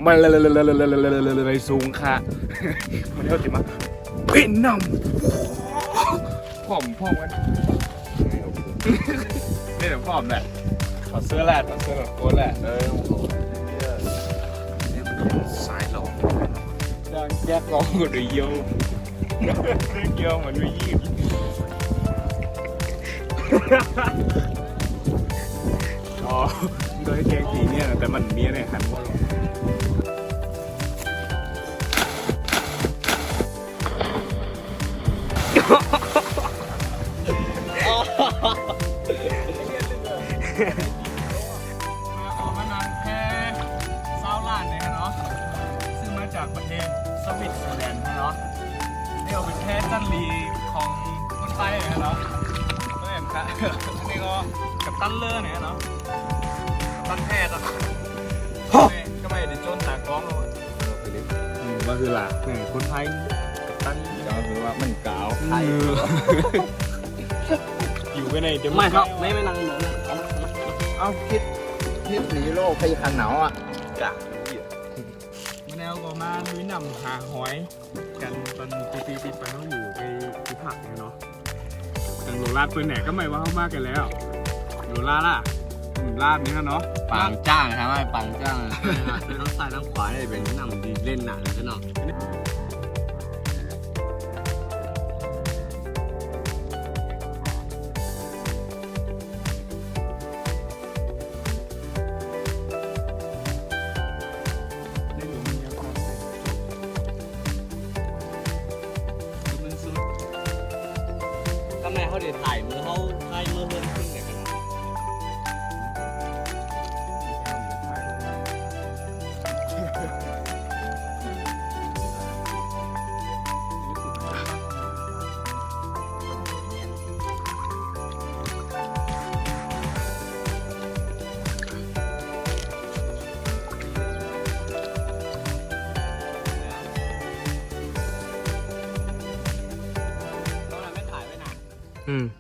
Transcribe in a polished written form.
มันเลยสูงค่ะมันเท่าที่มาเป็นน้ำผอมกันนี่เดี๋ยวผอมแหละถอดเสื้อแหละถอดเสื้อแบบโค้ทแหละสายหลอกดังแยกร้องกับด้วยเยี่ยวเยี่ยวมันไม่ยืดอ๋อโดยแกงตีเนี่ยแต่มันเมียเนี่ยหันว่ามานังแค่ซาวล้านเนี่ยเนาะซึ่งมาจากประเทศสวิตเซอร์แลนด์เนาะนี่เอาเป็นแค่จันลีของคนไทยเนาะก็เห็นค่ะนี่ก็กับตันเลอร์เนี่ยเนาะตันแพทย์อ่ะก็ไม่ได้จนตากล้องเลยก็คือหลักเนี่ยคนไทยกับตันก็คือว่ามันกาวไทยอยู่ไปในเดี๋ยวไม่ครับไม่นั่งเอาคิดหนีโลกพยาหนาวอ่ะจ้ะมาแนวก็มาลุยนำหาหอยกันตอนปีติดไปเขาอยู่ไปที่ผักเนาะแต่โรลาดเพื่อนแหนก็ไม่ว่าเขามากกันแล้วโรลาล่ะลาดนี่ฮะเนาะปังจ้างครับไม่ปังจ้างไม่ต้องใส่ต้องขวาได้เป็นนำดีเล่นหนักเลยเนาะทำไมเขาเดี๋ยวถ่ายมือเขาถ่ายมือเพิ่มขึ้นเนี่ยกันอืม